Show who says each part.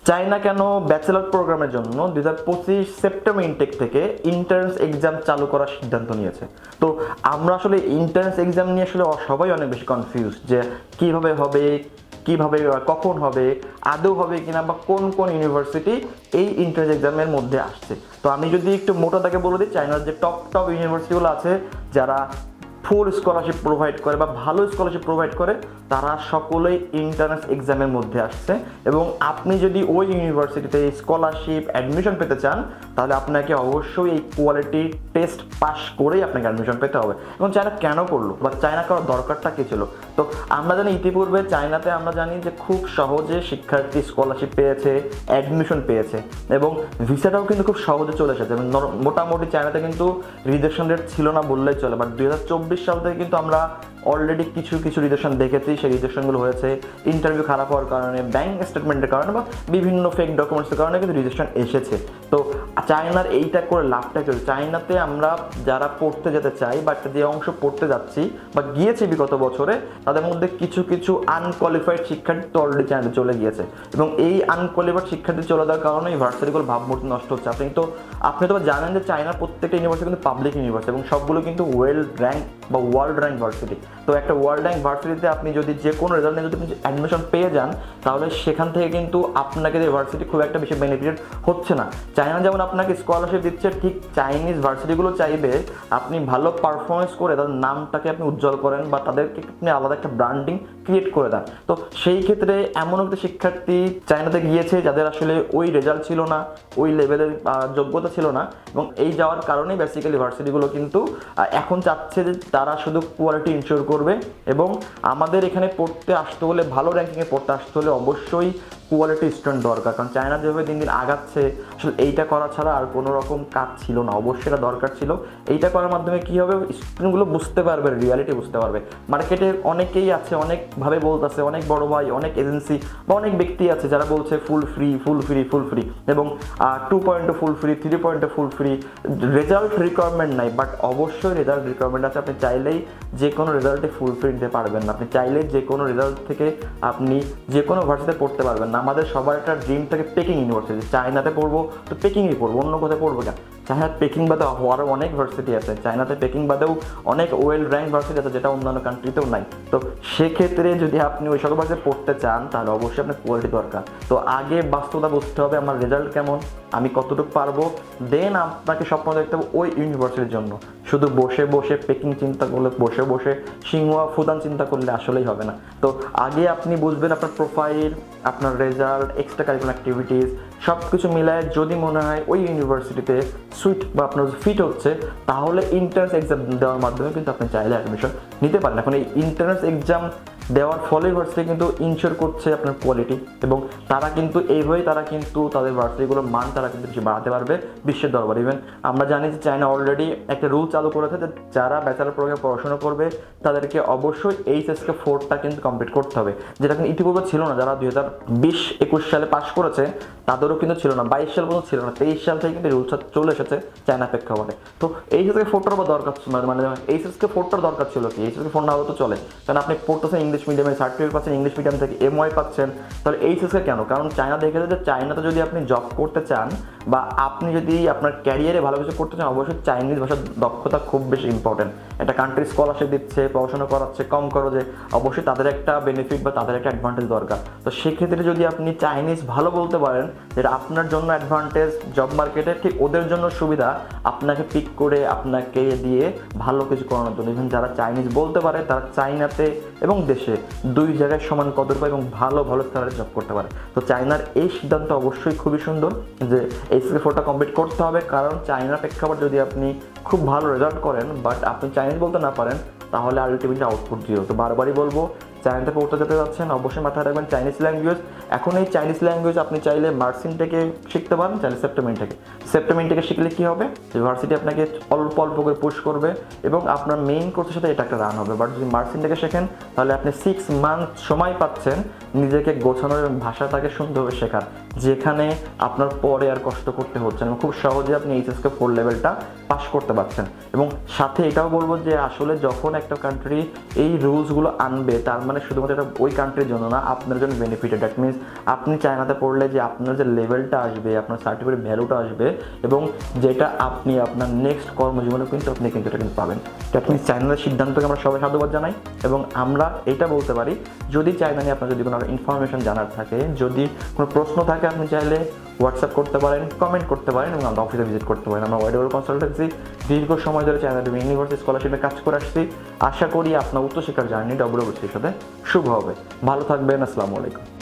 Speaker 1: China কেন bachelor প্রোগ্রামের জন্য 2025 সেপ্টেম্বর ইনটেক থেকে ইন্টার্নস এক্সাম চালু করার সিদ্ধান্ত নিয়েছে। তো আমরা আসলে ইন্টার্নস এক্সাম নিয়ে আসলে সবাই অনেক বেশি কনফিউজ যে কিভাবে হবে, কিভাবে কখন হবে, আদৌ হবে কিনা, বা কোন কোন ইউনিভার্সিটি এই এন্ট্রান্স এক্সামের মধ্যে আসছে। তো আমি যদি একটু মোটা দাগে বলে দিই, চায়নার যে টপ ইউনিভার্সিটিগুলো আছে যারা ফুল স্কলারশিপ প্রোভাইড করে বা ভালো স্কলারশিপ প্রোভাইড করে, তারা সকলেই এন্ট্রান্স এক্সামের মধ্যে আসছে। এবং আপনি যদি ওই ইউনিভার্সিটিতে স্কলারশিপ অ্যাডমিশন পেতে চান, তাহলে আপনাকে অবশ্যই এই কোয়ালিটি টেস্ট পাস করেই আপনাকে অ্যাডমিশন পেতে হবে। এবং চায়না কেন করলো বা চায়না করার দরকারটা কী ছিল? তো আমরা জানি ইতিপূর্বে চায়নাতে আমরা জানি যে খুব সহজে শিক্ষার্থী স্কলারশিপ পেয়েছে, অ্যাডমিশন পেয়েছে, এবং ভিসাটাও কিন্তু খুব সহজে চলে এসেছে। মোটামুটি চায়নাতে কিন্তু রিজেকশন রেট ছিল না বললেই চলে। বাট 2024 সাল থেকে কিন্তু আমরা অলরেডি কিছু রিজেকশন দেখেছি। সেই রিজেকশনগুলো হয়েছে ইন্টারভিউ খারাপ হওয়ার কারণে, ব্যাংক স্টেটমেন্টের কারণে, বা বিভিন্ন ফেক ডকুমেন্টসের কারণে কিন্তু রিজেকশন এসেছে। তো চায়নার এইটা করে লাভটা চলছে। চায়নাতে আমরা যারা পড়তে যেতে চাই বা যে অংশ পড়তে যাচ্ছি বা গিয়েছি বিগত বছরে, তাদের মধ্যে কিছু আনকোয়ালিফাইড শিক্ষার্থী তো অলরেডি চায়নাতে চলে গিয়েছে। এবং এই আনকোয়ালিফাইড শিক্ষার্থী চলে যাওয়ার কারণে ইউনিভার্সিটিগুলো ভাবমূর্তি নষ্ট হচ্ছে। আপনি তো জানেন যে চায়নার প্রত্যেকটা ইউনিভার্সিটি কিন্তু পাবলিক ইউনিভার্সিটি, এবং সবগুলো কিন্তু ওয়েল র্যাঙ্ক বা ওয়ার্ল্ড র্যাঙ্ক ভার্সিটি। তো একটা ওয়ার্ল্ড র্যাঙ্ক ভার্সিটিতে আপনি যদি যে কোনো রেজাল্ট নিয়ে যদি অ্যাডমিশন পেয়ে যান, তাহলে সেখান থেকে কিন্তু আপনাকে ইউনিভার্সিটি খুব একটা বেশি বেনিফিট হচ্ছে না। চায়না যেমন আপনাকে স্কলারশিপ দিচ্ছে, ঠিক চাইনিজ ভার্সিটিগুলো চাইবে আপনি ভালো পারফরমেন্স করে তাদের নামটাকে আপনি উজ্জ্বল করেন বা তাদেরকে আপনি আলাদা একটা ব্র্যান্ডিং ক্রিয়েট করে দেন। তো সেই ক্ষেত্রে এমন একটা শিক্ষার্থী চায়নাতে গিয়েছে যাদের আসলে ওই রেজাল্ট ছিল না, ওই লেভেলের যোগ্যতা ছিল না, এবং এই যাওয়ার কারণেই বেসিক্যালি ভার্সিটিগুলো কিন্তু এখন চাচ্ছে যে তারা শুধু কোয়ালিটি ইনশিওর করবে। এবং আমাদের এখানে পড়তে আসতে হলে, ভালো র্যাঙ্কিংয়ে পড়তে আসতে হলে অবশ্যই কোয়ালিটি স্টুডেন্ট দরকার। কারণ চায়না যেভাবে দিন দিন আগাচ্ছে, আসলে এইটা করা ছাড়া আর কোনো রকম কাজ ছিল না, অবশ্যই এটা দরকার ছিল। এইটা করার মাধ্যমে কী হবে, স্টুডেন্টগুলো বুঝতে পারবে, রিয়ালিটি বুঝতে পারবে। মার্কেটে অনেকেই আছে, অনেকভাবে বলতেছে, অনেক বড় ভাই, অনেক এজেন্সি বা অনেক ব্যক্তি আছে যারা বলছে ফুল ফ্রি, এবং 2.0 full free, 3.0 full free. Result requirement নাই, বাট অবশ্যই রেজাল্ট রিকোয়ারমেন্ট আছে। আপনি চাইলেই যে কোনো রেজাল্টে ফুল ফ্রি নিতে পারবেন না, আপনি চাইলেই যে কোনো রেজাল্ট থেকে আপনি যে কোনো ভার্সিটিতে পড়তে পারবেন না। আমাদের সবার একটা ড্রিম থাকে পেকিং ইউনিভার্সিটি, চায়নাতে পড়বো তো পেকিংই পড়বো, অন্য কোথায় পড়বো কেন? চায়নার পেকিং বাদে আরও অনেক ভার্সিটি আছে, চায়নাতে পেকিং বাদেও অনেক ওয়েল র্যাঙ্ক ভার্সিটি আছে যেটা অন্যান্য কান্ট্রিতেও নাই। তো সেক্ষেত্রে যদি আপনি ওই সকল ভার্সিটি পড়তে চান, তাহলে অবশ্যই আপনার কোয়ালিটি দরকার। তো আগে বাস্তবতা বুঝতে হবে আমার রেজাল্ট কেমন, আমি কতটুকু পারবো, দেন আপনাকে স্বপ্ন দেখতে হবে ওই ইউনিভার্সিটির জন্য। শুধু বসে বসে পেকিং চিন্তা করলে, বসে বসে সিংহা ফুদান চিন্তা করলে আসলেই হবে না। তো আগে আপনি বুঝবেন আপনার প্রোফাইল, আপনার রেজাল্ট, এক্সট্রা কারিকুলার অ্যাক্টিভিটিস সব কিছু মিলায় যদি মনে হয় ওই ইউনিভার্সিটিতে সুইট বা আপনার ফিট হচ্ছে, তাহলে এন্ট্রান্স এক্সাম দেওয়ার মাধ্যমে কিন্তু আপনি চাইলে অ্যাডমিশন নিতে পারেন। এখন এই এন্ট্রান্স এক্সাম দেওয়ার ফলে ভার্সিটি কিন্তু ইনশিওর করছে আপনার কোয়ালিটি, এবং তারা কিন্তু এইভাবেই তাদের ভার্সিটিগুলোর মান তারা কিন্তু বেশি বাড়াতে পারবে বিশ্বের দরবারে। ইভেন আমরা জানি যে চায়না অলরেডি একটা রুল চালু করেছে যে যারা ব্যাচেলর প্রোগ্রামে পড়াশোনা করবে তাদেরকে অবশ্যই এইচএসকে 4টা কিন্তু কমপ্লিট করতে হবে, যেটা কিন্তু ইতিপূর্বে ছিল না। যারা 2020-21 সালে পাশ করেছে তাদেরও কিন্তু ছিল না, 22 সাল পর্যন্ত ছিল না, 23 সাল থেকে কিন্তু রুলস চলে এসেছে চায়না প্রেক্ষাপটে। তো এইচএসকে 4টার দরকার, মানে এইচএসকে 4টার দরকার ছিল কি? এইচএসকে 4 না হলে তো চলে, কারণ আপনি পড়তেছেন ইংলিশ মিডিয়ামে, সার্টিফিকেট পাচ্ছেন ইংলিশ মিডিয়াম থেকে, এমওয়াই পাচ্ছেন, তাহলে এইচএসকে কেন? কারণ চায়না দেখেছে যে চায়নাতে যদি আপনি জব করতে চান বা আপনি যদি আপনার ক্যারিয়ারে ভালো কিছু করতে চান, অবশ্যই চাইনিজ ভাষার দক্ষতা খুব বেশি ইম্পর্টেন্ট। একটা কান্ট্রি স্কলারশিপ দিচ্ছে, পড়াশোনা করাচ্ছে কম খরচে, অবশ্যই তাদের একটা বেনিফিট বা তাদের একটা অ্যাডভান্টেজ দরকার। তো সেক্ষেত্রে যদি আপনি চাইনিজ ভালো বলতে পারেন, যেটা আপনার জন্য অ্যাডভান্টেজ জব মার্কেটে, ঠিক ওদের জন্য সুবিধা আপনাকে পিক করে আপনাকে দিয়ে ভালো কিছু করানোর জন্য। ইভেন যারা চাইনিজ বলতে পারে তারা চায়নাতে এবং দেশে দুই জায়গায় সমান কদর পায় এবং ভালো স্যালারি জব করতে পারে। তো চায়নার এই সিদ্ধান্ত অবশ্যই খুবই সুন্দর যে এইচএসকে 4টা কমপ্লিট করতে হবে, কারণ চায়নার প্রেক্ষাপট যদি আপনি খুব ভালো রেজাল্ট করেন বাট আপনি চাইনিজ বলতে না পারেন, তাহলে আলটিমেটলি আউটপুট জিরো। তো বারবারই বলবো, চায়নাতে পড়তে যেতে যাচ্ছেন অবশ্যই মাথায় রাখবেন চাইনিজ ল্যাঙ্গুয়েজ। এখন এই চাইনিজ ল্যাঙ্গুয়েজ আপনি চাইলে মার্সিন থেকে শিখতে পারেন, চাইলে সেপ্টেমিন থেকে শিখলে কী হবে, ইউনিভার্সিটি আপনাকে অল্প করে পুশ করবে এবং আপনার মেইন কোর্সের সাথে এটা একটা রান হবে। বাট যদি মার্সিন থেকে শেখেন, তাহলে আপনি 6 মান্থ সময় পাচ্ছেন নিজেকে গোছানোর এবং ভাষাটাকে সুন্দরভাবে শেখার, যেখানে আপনার পরে আর কষ্ট করতে হচ্ছে না। খুব সহজে আপনি এইচএসকে 4 লেভেলটা পাস করতে পারছেন। এবং সাথে এটাও বলবো যে আসলে যখন একটা কান্ট্রি এই রুলসগুলো আনবে, তার মানে শুধুমাত্র এটা ওই কান্ট্রির জন্য না, আপনার জন্য বেনিফিটেড। দ্যাট মিনস মিনস আপনি চায়নাতে পড়লে যে আপনার যে লেভেলটা আসবে, আপনার সার্টিফিকেট ভ্যালুটা আসবে, এবং যেটা আপনি আপনার নেক্সট কর্মজীবনে কিন্তু আপনি কিন্তু এটা কিন্তু পাবেন। দ্যাট মিনস চায়নার সিদ্ধান্তকে আমরা সবাই সাধুবাদ জানাই, এবং আমরা এটা বলতে পারি যদি চায়না নিয়ে আপনার যদি কোনো ইনফরমেশন জানার থাকে, যদি কোনো প্রশ্ন থাকে, আপনি চাইলে হোয়াটসঅ্যাপ করতে পারেন, কমেন্ট করতে পারেন, এবং আমরা অফিসে ভিজিট করতে পারেন। আমরা ওয়াইডেবল কনসালটেন্সি দীর্ঘ সময় ধরে চায়না ইউনিভার্সিটি স্কলারশিপে কাজ করে আসছি। আশা করি আপনার উচ্চশিক্ষার জার্নি WWCর সাথে শুভ হবে। ভালো থাকবেন। আসসালামু আলাইকুম।